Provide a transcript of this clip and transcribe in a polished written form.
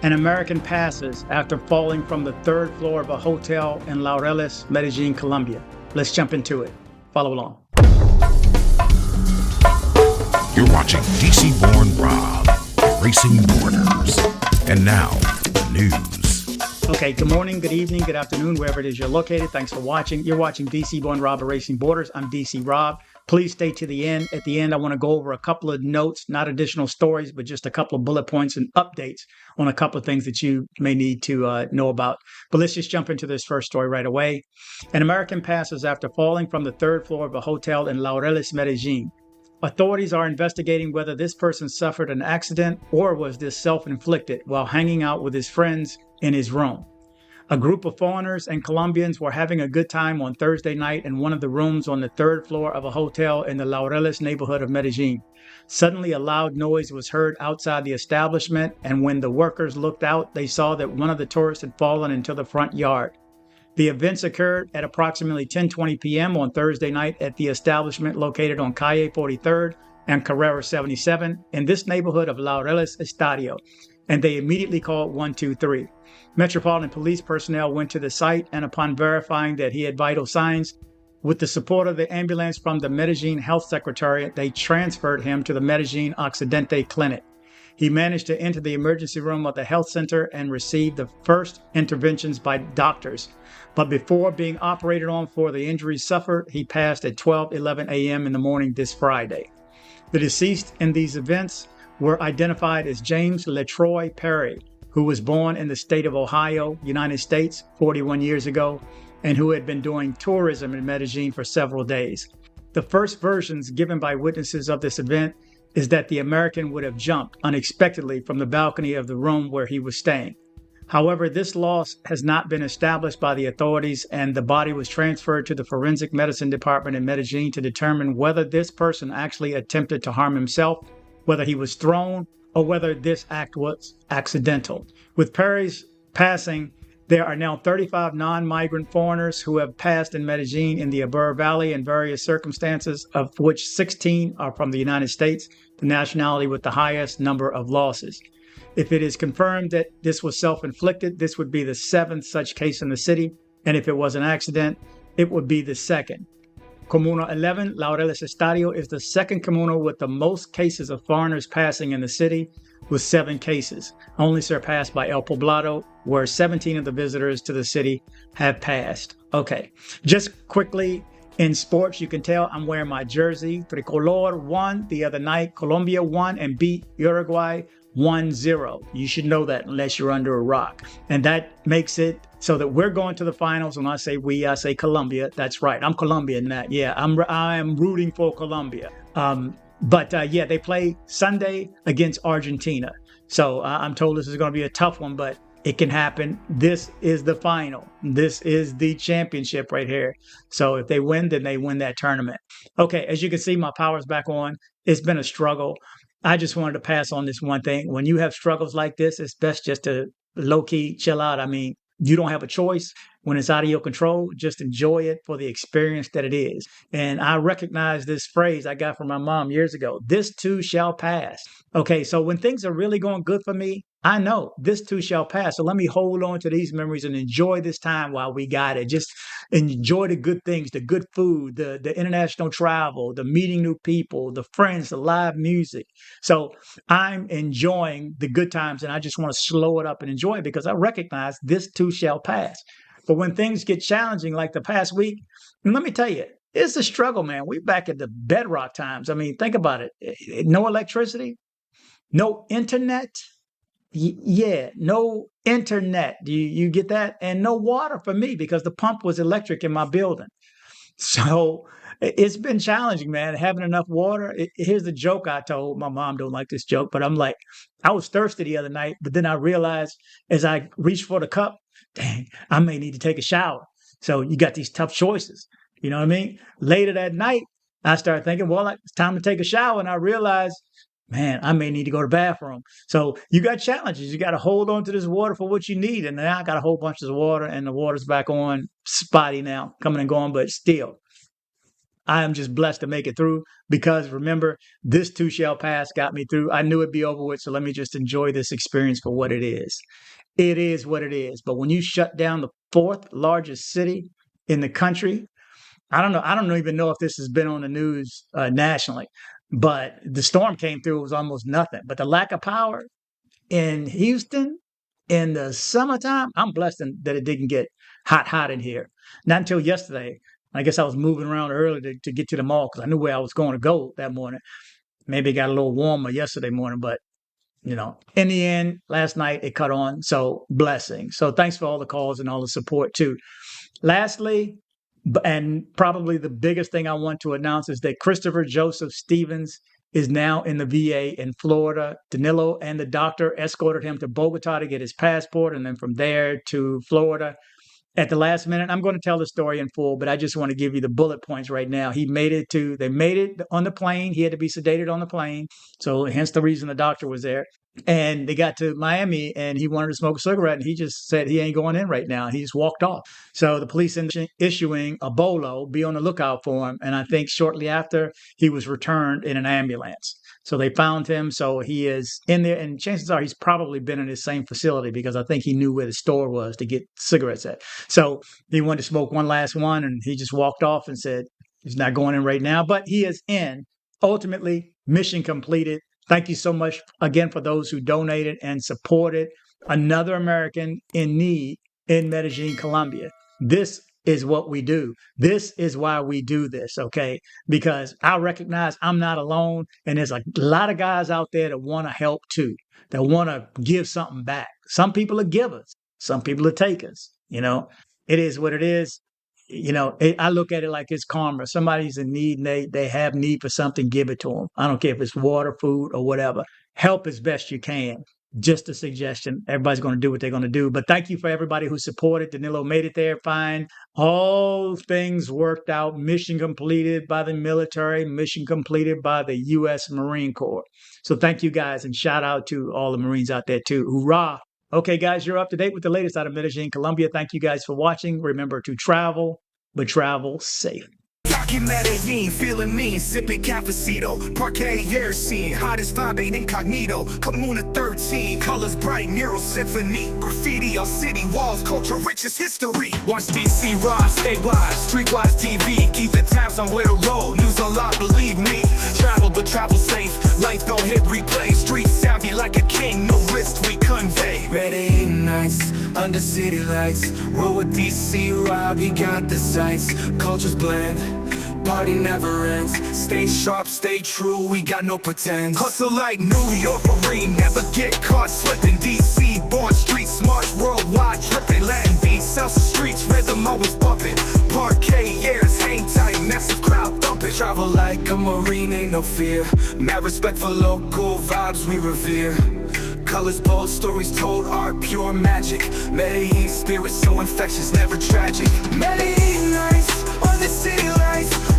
An American passes after falling from the third floor of a hotel in Laureles, Medellin, Colombia. Let's jump into it. Follow along. You're watching dcbornrob, Erasing Borders. And now, the news. Okay, good morning, good evening, good afternoon, wherever it is you're located. Thanks for watching. You're watching dcbornrob, Erasing Borders. I'm DC Rob. Please stay to the end. At the end, I want to go over a couple of notes, not additional stories, but just a couple of bullet points and updates on a couple of things that you may need to know about. But let's just jump into this first story right away. An American passes after falling from the third floor of a hotel in Laureles, Medellin. Authorities are investigating whether this person suffered an accident or was this self-inflicted while hanging out with his friends in his room. A group of foreigners and Colombians were having a good time on Thursday night in one of the rooms on the third floor of a hotel in the Laureles neighborhood of Medellin. Suddenly, a loud noise was heard outside the establishment, and when the workers looked out, they saw that one of the tourists had fallen into the front yard. The events occurred at approximately 10:20 p.m. on Thursday night at the establishment located on Calle 43rd and Carrera 77 in this neighborhood of Laureles-Estadio, and they immediately called 123. Metropolitan Police personnel went to the site, and upon verifying that he had vital signs, with the support of the ambulance from the Medellin Health Secretariat, they transferred him to the Medellin Occidente Clinic. He managed to enter the emergency room of the health center and received the first interventions by doctors. But before being operated on for the injuries suffered, he passed at 12:11 a.m. in the morning this Friday. The deceased in these events were identified as James Letroy Perry, who was born in the state of Ohio, United States, 41 years ago, and who had been doing tourism in Medellin for several days. The first versions given by witnesses of this event is that the American would have jumped unexpectedly from the balcony of the room where he was staying. However, this loss has not been established by the authorities, and the body was transferred to the forensic medicine department in Medellin to determine whether this person actually attempted to harm himself, whether he was thrown, or whether this act was accidental. With Perry's passing, there are now 35 non-migrant foreigners who have passed in Medellin in the Abur Valley in various circumstances, of which 16 are from the United States, the nationality with the highest number of losses. If it is confirmed that this was self-inflicted, this would be the seventh such case in the city, and if it was an accident, it would be the second. Comuna 11, Laureles-Estadio, is the second comuna with the most cases of foreigners passing in the city, with 7 cases, only surpassed by El Poblado, where 17 of the visitors to the city have passed. Okay, just quickly, in sports, you can tell I'm wearing my jersey. Tricolor won the other night. Colombia won and beat Uruguay 1-0. You should know that unless you're under a rock. And that makes it so that we're going to the finals. When I say we, I say Colombia. That's right. I'm Colombian. That I am rooting for Colombia. But they play Sunday against Argentina. So I'm told this is going to be a tough one, but it can happen. This is the final. This is the championship right here. So if they win, then they win that tournament. Okay, as you can see, my power's back on. It's been a struggle. I just wanted to pass on this one thing. When you have struggles like this, it's best just to low-key chill out. I mean, you don't have a choice. When it's out of your control, just enjoy it for the experience that it is. And I recognize this phrase I got from my mom years ago. This too shall pass. Okay, so when things are really going good for me, I know this too shall pass. So let me hold on to these memories and enjoy this time while we got it. Just enjoy the good things, the good food, the international travel, the meeting new people, the friends, the live music. So I'm enjoying the good times, and I just want to slow it up and enjoy it because I recognize this too shall pass. But when things get challenging like the past week, and let me tell you, it's a struggle, man. We're back at the bedrock times. I mean, think about it. No electricity, no internet. No internet. You get that? And no water for me because the pump was electric in my building. So it's been challenging, man, having enough water. Here's the joke I told. My mom don't like this joke, but I'm like, I was thirsty the other night, but then I realized as I reached for the cup, dang, I may need to take a shower. So you got these tough choices. You know what I mean? Later that night, I started thinking, well, it's time to take a shower. And I realized, man, I may need to go to the bathroom. So you got challenges. You got to hold on to this water for what you need. And now I got a whole bunch of water, and the water's back on, spotty now, coming and going, but still. I am just blessed to make it through because remember, this too shall pass got me through. I knew it'd be over with, so let me just enjoy this experience for what it is. It is what it is. But when you shut down the fourth largest city in the country, I don't know. I don't even know if this has been on the news nationally, but the storm came through. It was almost nothing. But the lack of power in Houston in the summertime, I'm blessed that it didn't get hot in here. Not until yesterday. I guess I was moving around early to get to the mall because I knew where I was going to go that morning. Maybe it got a little warmer yesterday morning, but in the end, last night it cut on. So blessing. So thanks for all the calls and all the support too. Lastly, and probably the biggest thing I want to announce is that Christopher Joseph Stevens is now in the VA in Florida. Danilo and the doctor escorted him to Bogota to get his passport and then from there to Florida. At the last minute, I'm going to tell the story in full, but I just want to give you the bullet points right now. They made it on the plane. He had to be sedated on the plane. So hence the reason the doctor was there. And they got to Miami and he wanted to smoke a cigarette and he just said he ain't going in right now. He just walked off. So the police ended up issuing a bolo, be on the lookout for him. And I think shortly after he was returned in an ambulance. So they found him. So he is in there and chances are he's probably been in the same facility because I think he knew where the store was to get cigarettes at. So he wanted to smoke one last one and he just walked off and said he's not going in right now, but he is in. Ultimately, mission completed. Thank you so much again for those who donated and supported another American in need in Medellin, Colombia. This is what we do. This is why we do this, okay? Because I recognize I'm not alone, and there's a lot of guys out there that want to help too, that want to give something back. Some people are givers. Some people are takers, It is what it is. I look at it like it's karma. Somebody's in need and they have need for something, give it to them. I don't care if it's water, food, or whatever. Help as best you can. Just a suggestion. Everybody's going to do what they're going to do. But thank you for everybody who supported. Danilo made it there fine. All things worked out. Mission completed by the military. Mission completed by the U.S. Marine Corps. So thank you guys and shout out to all the Marines out there too. Hoorah. Okay, guys, you're up to date with the latest out of Medellin, Colombia. Thank you guys for watching. Remember to travel, but travel safe. In Medellin, feeling mean, sipping cafecito, parquet air scene, hottest vibe ain't incognito, Comuna 13, colors bright, mural symphony, graffiti on city walls, culture rich as history. Watch dcbornrob, stay wise, streetwise TV, keep the tabs on where to roll, news a lot, believe me. Travel but travel safe, life don't hit replay, streets sound you like a king, no risk we convey. Medellin nights, under city lights, roll with dcbornrob, you got the sights, cultures blend. Party never ends. Stay sharp, stay true, we got no pretend. Hustle like New York Marine, never get caught slipping. DC, born street smart, worldwide tripping. Latin beats, South streets, rhythm always bumping. Parquet airs, hang tight, massive crowd thumping. Travel like a Marine, ain't no fear. Mad respect for local vibes we revere. Colors bold, stories told, art pure magic. Medellin spirit so infectious, never tragic. Medellin nights, on the city lights.